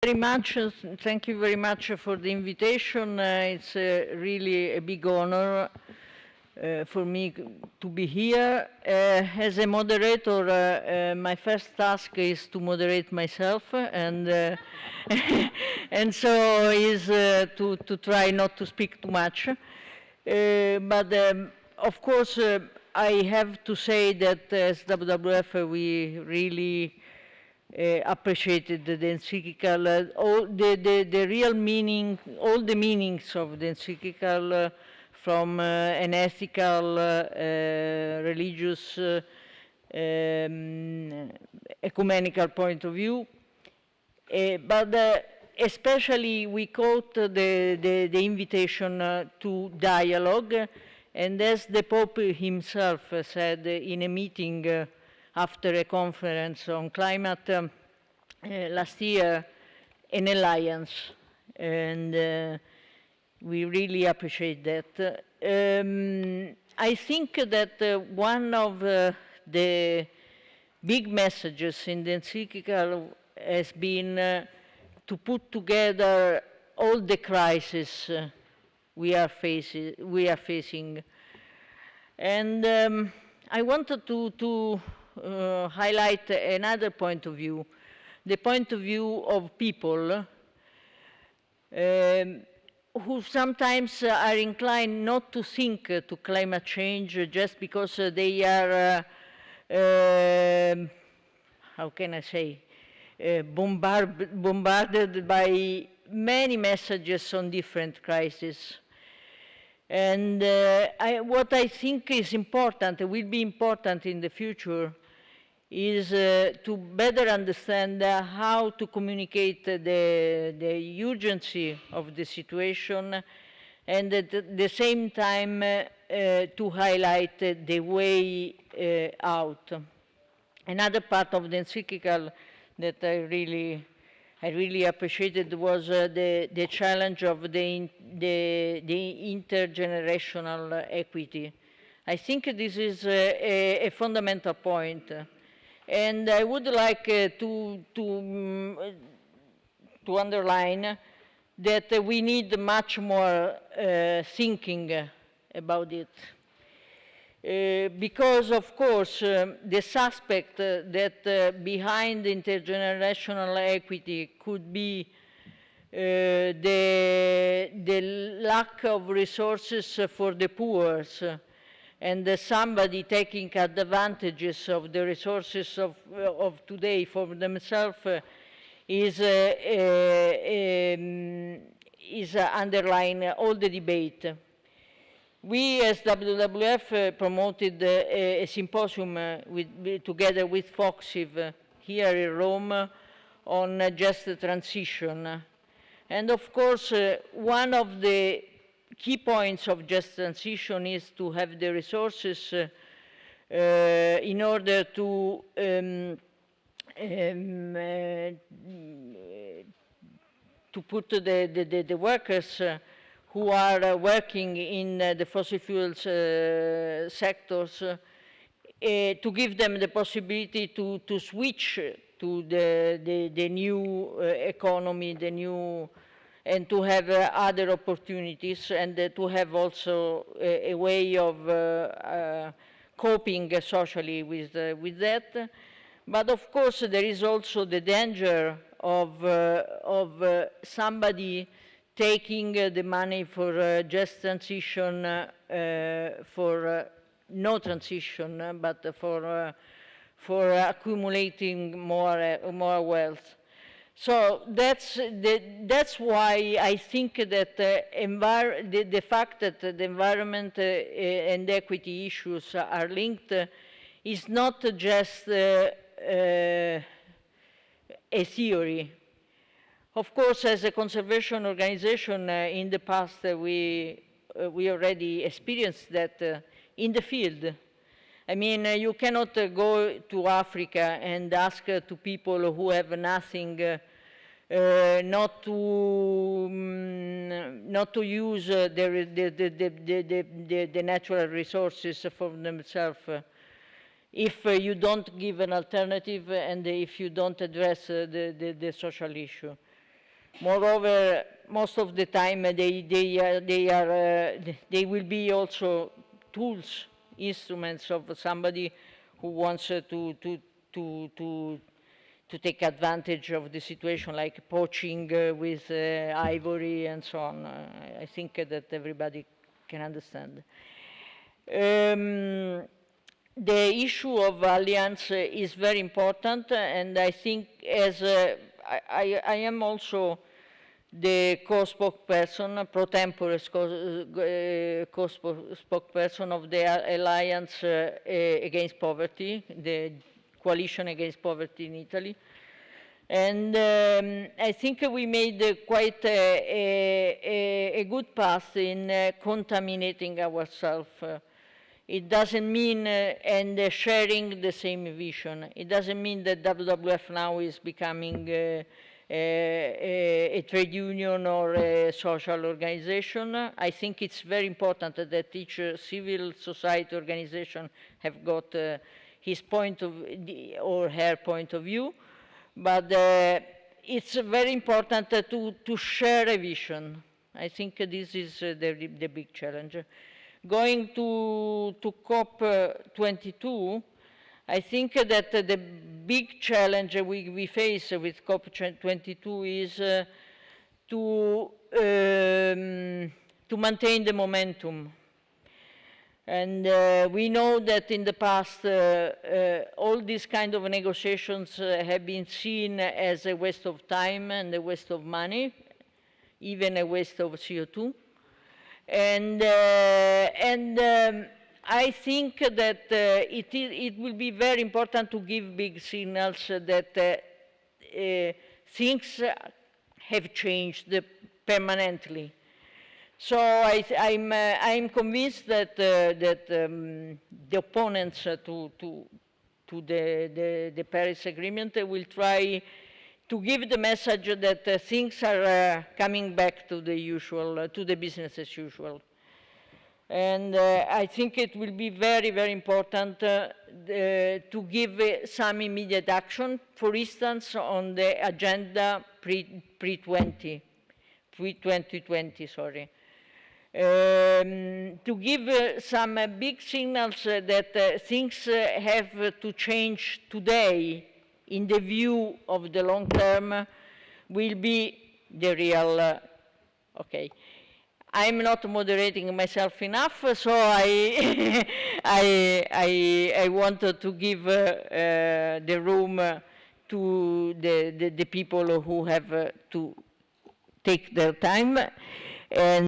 Very much. Thank you very much for the invitation. It's really a big honor for me to be here. As a moderator, my first task is to moderate myself, and and so is to try not to speak too much. But of course, I have to say that as WWF, we really appreciated the encyclical, all the real meaning, all the meanings of the encyclical from an ethical, religious, ecumenical point of view. But especially we quote the invitation to dialogue, and as the Pope himself said in a meeting after a conference on climate last year, an alliance, and we really appreciate that. I think that one of the big messages in the encyclical has been to put together all the crises we are facing, and I wanted to highlight another point of view, the point of view of people who sometimes are inclined not to think to climate change just because they are, how can I say, bombarded by many messages on different crises. And what I think is important, will be important in the future, is to better understand how to communicate the urgency of the situation, and at the same time to highlight the way out. Another part of the encyclical that I really appreciated was the challenge of the intergenerational equity. I think this is a fundamental point. And I would like to underline that we need much more thinking about it. Because, of course, the suspect that behind intergenerational equity could be the lack of resources for the poor, and somebody taking advantages of the resources of today for themselves is underlying all the debate. We, as WWF, promoted a symposium together with FOXIV here in Rome on just transition. And of course, one of the key points of just transition is to have the resources in order to put the workers who are working in the fossil fuels sectors, to give them the possibility to switch to the new economy, and to have other opportunities, and to have also a way of coping socially with that. But of course, there is also the danger of somebody taking the money for just transition for no transition, but for accumulating more wealth. So that's why I think that the fact that the environment and equity issues are linked is not just a theory. Of course, as a conservation organization, in the past we already experienced that in the field. I mean, you cannot go to Africa and ask to people who have nothing not to use the natural resources for themselves if you don't give an alternative and if you don't address the social issue. Moreover, most of the time they will be also tools, instruments of somebody who wants to take advantage of the situation, like poaching with ivory and so on. I think that everybody can understand. The issue of alliance is very important, and I think as I am also the co-spokesperson, pro tempore co-spokesperson of the Alliance Against Poverty, the Coalition Against Poverty in Italy. And I think we made quite a good path in contaminating ourselves. It doesn't mean, and sharing the same vision. It doesn't mean that WWF now is becoming a trade union or a social organization. I think it's very important that each civil society organization have got his point of, or her point of view, but it's very important to share a vision. I think this is the big challenge. Going to COP22, I think that the big challenge we face with COP22 is to maintain the momentum. And we know that in the past, all these kind of negotiations have been seen as a waste of time and a waste of money, even a waste of CO2. And I think that it will be very important to give big signals that things have changed permanently. So I'm convinced that the opponents to the Paris Agreement will try to give the message that things are coming back to the usual, to the business as usual. And I think it will be very, very important to give some immediate action, for instance, on the agenda pre-2020, sorry. To give some big signals that things have to change today in the view of the long term will be the real, okay. I'm not moderating myself enough, so I wanted to give the room to the people who have to take their time. And